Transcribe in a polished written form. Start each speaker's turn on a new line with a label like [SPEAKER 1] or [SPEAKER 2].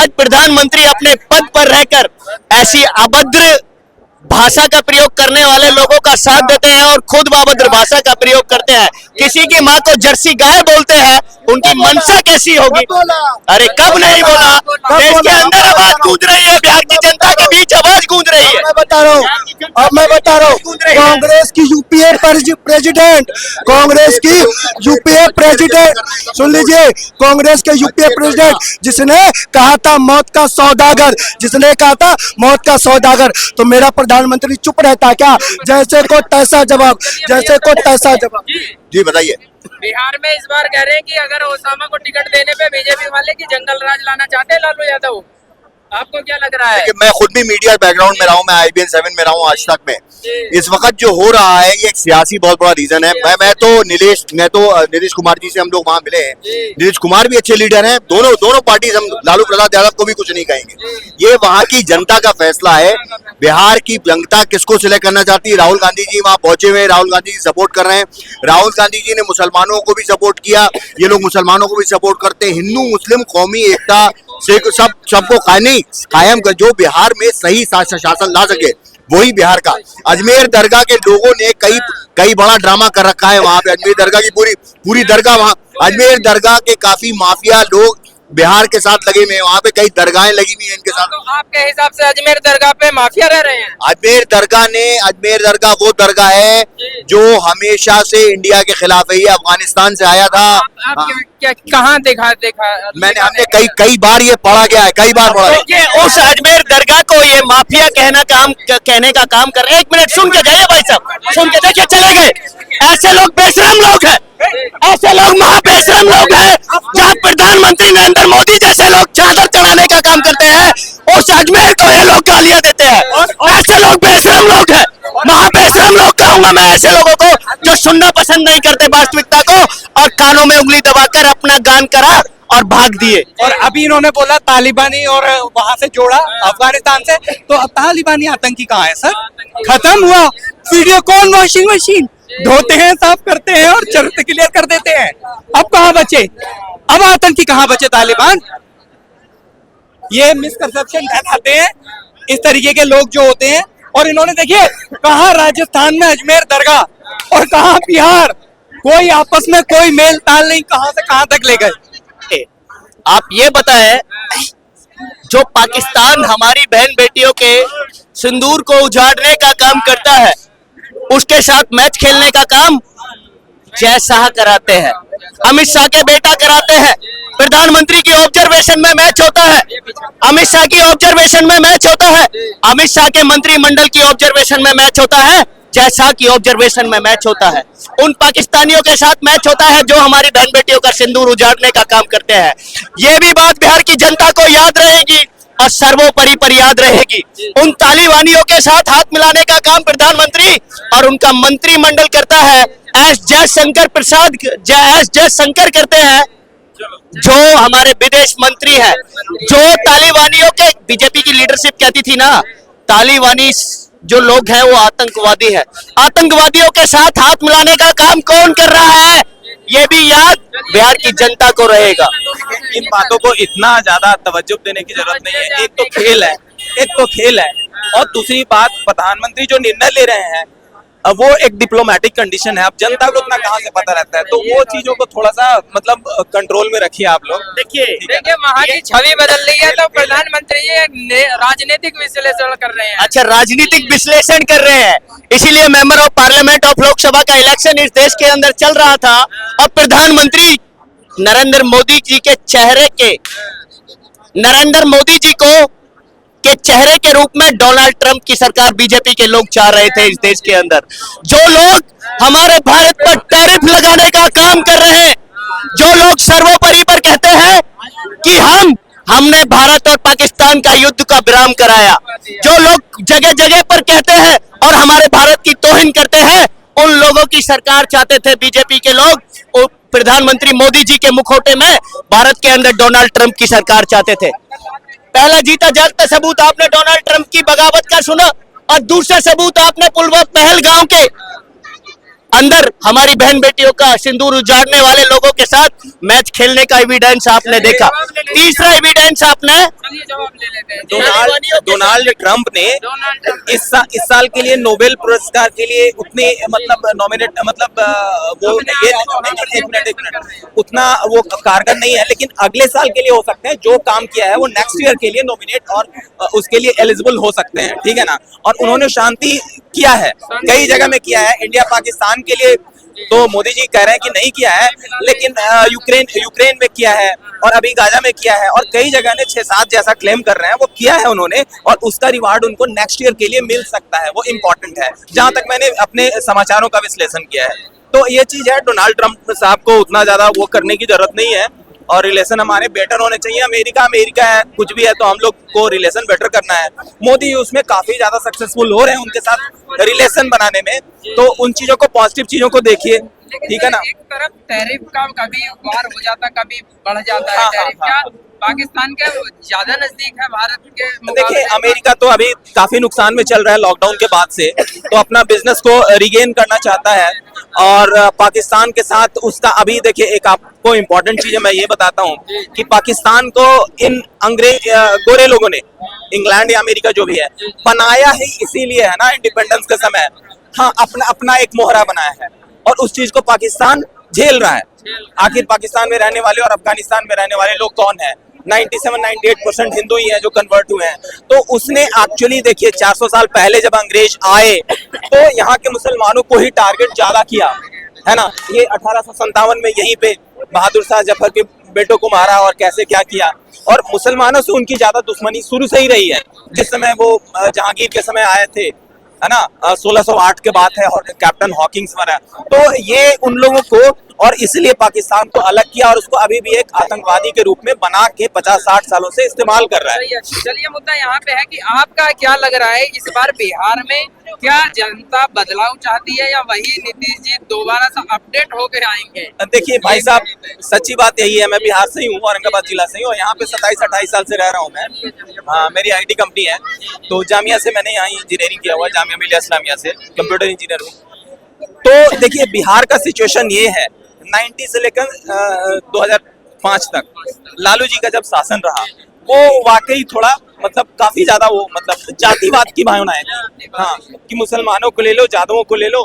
[SPEAKER 1] आज प्रधानमंत्री अपने पद पर रहकर ऐसी अभद्र भाषा का प्रयोग करने वाले लोगों का साथ देते हैं और खुद अभद्र भाषा का प्रयोग करते हैं। किसी की माँ को जर्सी गाय बोलते हैं, उनकी मनसा कैसी होगी? अरे कब नहीं बोला? देश के अंदर आवाज गूंज रही है, बिहार की जनता के बीच आवाज गूंज रही है।
[SPEAKER 2] मैं बता रहा हूँ कांग्रेस की यूपीए प्रेसिडेंट सुन लीजिए, कांग्रेस के यूपीए प्रेसिडेंट जिसने कहा था मौत का सौदागर, तो मेरा प्रधानमंत्री चुप रहता क्या? जैसे को तैसा जवाब।
[SPEAKER 3] जी बताइए।
[SPEAKER 4] बिहार में इस बार कह रहे हैं कि अगर ओसामा को टिकट देने पे बीजेपी वाले की जंगल राज लाना चाहते हैं लालू यादव, आपको क्या लग रहा है?
[SPEAKER 3] मैं खुद भी मीडिया बैकग्राउंड में रहा हूँ, मैं IBN 7 में रहा हूँ आज तक में। इस वक्त जो हो रहा है ये एक सियासी बहुत बड़ा रीजन है। मैं तो नीतीश कुमार जी से हम लोग वहाँ मिले हैं। नीतीश कुमार भी अच्छे लीडर हैं, दोनों पार्टी, हम लालू प्रसाद यादव को भी कुछ नहीं कहेंगे। ये वहाँ की जनता का फैसला है। बिहार की जनता किसको सिलेक्ट करना चाहती है? राहुल गांधी जी वहाँ पहुंचे हुए, राहुल गांधी जी सपोर्ट कर रहे हैं। राहुल गांधी जी ने मुसलमानों को भी सपोर्ट किया, ये लोग मुसलमानों को भी सपोर्ट करते हैं। हिंदू मुस्लिम कौमी एकता से सबको कायम कर, जो बिहार में सही शासन ला सके, वही बिहार का। अजमेर दरगाह के लोगों ने कई बड़ा ड्रामा कर रखा है वहां पे। अजमेर दरगाह की पूरी दरगाह, वहां अजमेर दरगाह के काफी माफिया लोग बिहार के साथ लगे हुए हैं, वहाँ पे कई दरगाहें लगी हुई हैं इनके साथ।
[SPEAKER 4] तो आपके हिसाब से अजमेर दरगाह पे माफिया रह रहे हैं?
[SPEAKER 3] अजमेर दरगाह वो दरगाह है जो हमेशा से इंडिया के खिलाफ है। ये अफगानिस्तान से आया था।
[SPEAKER 4] क्या कहाँ देखा?
[SPEAKER 3] हमने कई बार ये पढ़ा गया है, कई बार पढ़ा है।
[SPEAKER 1] उस अजमेर दरगाह को ये माफिया कहने का काम कर रहे हैं। 1 मिनट सुन के जाइए भाई साहब, सुन के देखिए, चले गए। ऐसे लोग बेशरम लोग हैं, ऐसे लोग महाबेशरम लोग हैं। जहाँ प्रधानमंत्री नरेंद्र मोदी जैसे लोग चादर चढ़ाने का काम करते हैं, उस अजमेर को ये लोग गालियां देते हैं। ऐसे लोग बेशरम लोग हैं, महाबेशरम लोग कहूंगा मैं ऐसे लोगों को, जो सुनना पसंद नहीं करते वास्तविकता को, और कानों में उंगली दबाकर अपना गान करा और भाग दिए।
[SPEAKER 5] और अभी इन्होंने बोला तालिबानी और वहां से जोड़ा अफगानिस्तान से, तो अब तालिबानी आतंकी कहाँ है सर? खत्म हुआ। वीडियो कॉल वॉशिंग मशीन धोते हैं, साफ करते हैं और चरित्र क्लियर कर देते हैं। अब कहाँ बचे? अब आतंकी कहाँ बचे? तालिबान। ये मिसकंसेप्शन फैलाते हैं इस तरीके के लोग जो होते हैं। और इन्होंने देखिए कहाँ राजस्थान में अजमेर दरगाह और कहाँ बिहार, कोई आपस में कोई मेल ताल नहीं, कहाँ से कहाँ तक ले गए।
[SPEAKER 1] आप ये बताएं, जो पाकिस्तान हमारी बहन बेटियों के सिंदूर को उजाड़ने का काम करता है, उसके साथ मैच खेलने का काम जय शाह कराते हैं, अमित शाह के बेटा कराते हैं। प्रधानमंत्री की ऑब्जर्वेशन में मैच होता है, अमित शाह की ऑब्जर्वेशन में मैच होता है, अमित शाह के मंत्रिमंडल की ऑब्जर्वेशन में मैच होता है, जय शाह की ऑब्जर्वेशन में मैच होता है। उन पाकिस्तानियों के साथ मैच होता है जो हमारी बहन बेटियों का सिंदूर उजाड़ने का काम करते हैं। ये भी बात बिहार की जनता को याद रहेगी और सर्वोपरि पर याद रहेगी। उन तालिबानियों के साथ हाथ मिलाने का काम प्रधानमंत्री और उनका मंत्रिमंडल करता है। एस जयशंकर करते हैं, जो हमारे विदेश मंत्री हैं। जो तालिबानियों के, बीजेपी की लीडरशिप कहती थी ना, तालिबानी जो लोग हैं वो आतंकवादी है। आतंकवादियों के साथ हाथ मिलाने का काम कौन कर रहा है, ये भी याद बिहार की जनता को रहेगा।
[SPEAKER 5] इन बातों को इतना ज्यादा तवज्जो देने की जरूरत नहीं है। एक तो खेल है और दूसरी बात, प्रधानमंत्री जो निर्णय ले रहे हैं अब वो एक डिप्लोमेटिक कंडीशन है। अब जनता को उतना कहाँ से पता रहता है, तो वो चीजों को थोड़ा सा मतलब कंट्रोल में रखिए आप लोग।
[SPEAKER 4] देखिए वहाँ की छवि बदल रही है, तो प्रधानमंत्री ये राजनीतिक विश्लेषण कर रहे हैं।
[SPEAKER 1] अच्छा, राजनीतिक विश्लेषण कर रहे हैं, इसीलिए member of parliament of Lok Sabha का इलेक्शन इस देश के अंदर चल रहा था और प्रधानमंत्री नरेंद्र मोदी जी के चेहरे के रूप में डोनाल्ड ट्रंप की सरकार, बीजेपी के लोग चाह रहे थे इस देश के अंदर। जो लोग हमारे भारत पर टैरिफ लगाने का काम कर रहे हैं, जो लोग सर्वोपरि पर कहते हैं कि हमने भारत और पाकिस्तान का युद्ध का विराम कराया, जो लोग जगह जगह पर कहते हैं और हमारे भारत की तौहीन करते हैं, उन लोगों की सरकार चाहते थे बीजेपी के लोग। प्रधानमंत्री मोदी जी के मुखौटे में भारत के अंदर डोनाल्ड ट्रंप की सरकार चाहते थे। पहला जीता जागता सबूत आपने डोनाल्ड ट्रंप की बगावत का सुना, और दूसरा सबूत आपने पहलगांव के अंदर हमारी बहन बेटियों का सिंदूर उजाड़ने वाले लोगों के साथ मैच खेलने का एविडेंस आपने देखा। तीसरा एविडेंस आपने
[SPEAKER 4] चलिए जवाब ले लेते हैं।
[SPEAKER 6] डोनाल्ड ट्रंप ने
[SPEAKER 4] डोनाल्ड ट्रंप
[SPEAKER 6] इस साल के लिए नोबेल पुरस्कार के लिए उतने मतलब नॉमिनेट मतलब वो ये एक मिनट उतना वो कारगर नहीं है, लेकिन अगले साल के लिए हो सकते हैं। जो काम किया है वो नेक्स्ट ईयर के लिए नॉमिनेट और उसके लिए एलिजिबल हो सकते हैं, ठीक है ना। और उन्होंने शांति किया है, कई जगह में किया है। इंडिया पाकिस्तान के लिए तो मोदी जी कह रहे हैं कि नहीं किया है, लेकिन यूक्रेन में किया है और अभी गाजा में किया है और कई जगह ने 6-7 जैसा क्लेम कर रहे हैं, वो किया है उन्होंने और उसका रिवार्ड उनको नेक्स्ट ईयर के लिए मिल सकता है। वो इम्पोर्टेंट है, जहां तक मैंने अपने समाचारों का विश्लेषण किया है। तो ये चीज है, डोनाल्ड ट्रंप साहब को उतना ज्यादा वो करने की जरूरत नहीं है और रिलेशन हमारे बेटर होने चाहिए। अमेरिका है, कुछ भी है तो हम लोग को रिलेशन बेटर करना है। मोदी उसमें काफी ज्यादा सक्सेसफुल हो रहे हैं उनके साथ रिलेशन बनाने में, तो उन चीजों को, पॉजिटिव चीजों को देखिए, ठीक है ना।
[SPEAKER 4] एक तरफ टैरिफ का कभी वार हो जाता, कभी बढ़ जाता है
[SPEAKER 6] हाँ,
[SPEAKER 4] टैरिफ।
[SPEAKER 6] हाँ,
[SPEAKER 4] क्या
[SPEAKER 6] हाँ।
[SPEAKER 4] पाकिस्तान के ज्यादा नजदीक है भारत के
[SPEAKER 6] देखिए,
[SPEAKER 4] मुकाबले?
[SPEAKER 6] अमेरिका तो अभी काफी नुकसान में चल रहा है लॉकडाउन के बाद से, तो अपना बिजनेस को रिगेन करना चाहता है और पाकिस्तान के साथ उसका अभी देखिए, एक आपको इम्पोर्टेंट चीज है मैं ये बताता हूँ कि पाकिस्तान को इन अंग्रेज गोरे लोगों ने, इंग्लैंड या अमेरिका जो भी है, बनाया ही इसीलिए है ना, इंडिपेंडेंस के समय। हाँ, अपना एक मोहरा बनाया है और उस चीज को पाकिस्तान झेल रहा है। आखिर पाकिस्तान में रहने वाले और अफगानिस्तान में रहने वाले लोग कौन है? 97-98% हिंदू ही है जो कन्वर्ट हुए हैं। तो उसने एक्चुअली देखिए 400 साल पहले जब अंग्रेज आए तो यहाँ के मुसलमानों को ही टारगेट ज्यादा किया, है ना। ये 1857 में यहीं पे बहादुर शाह जफर के बेटों को मारा और कैसे क्या किया, और मुसलमानों से उनकी ज्यादा दुश्मनी शुरू से ही रही है। जिस समय वो जहांगीर के समय आए थे, है ना, 1608 के बात है, और कैप्टन हॉकिंस मरा, तो ये उन लोगों को, और इसलिए पाकिस्तान को अलग किया और उसको अभी भी एक आतंकवादी के रूप में बना के 50-60 सालों से इस्तेमाल कर रहा है।
[SPEAKER 4] सही है। चलिए, मुद्दा यहाँ पे है कि आपका क्या लग रहा है, इस बार बिहार में क्या जनता बदलाव चाहती है या वही नीतीश जी दोबारा से अपडेट होकर आएंगे?
[SPEAKER 6] देखिए भाई साहब, सच्ची बात यही है, मैं बिहार से ही हूँ, औरंगाबाद जिला से ही, और यहाँ पे 27-28 साल से रह रहा हूँ मैं। हाँ, मेरी IT कंपनी है, तो जामिया से मैंने यहाँ इंजीनियरिंग किया हुआ, जामिया मिलिया इस्लामिया से कंप्यूटर इंजीनियर हूँ। तो देखिए, बिहार का सिचुएशन ये है, 90 से लेकर 2005 तक लालू जी का जब शासन रहा, वो वाकई थोड़ा मतलब काफी ज्यादा वो मतलब जातिवाद की भावना है। हाँ, कि मुसलमानों को ले लो, जादुओं को ले लो,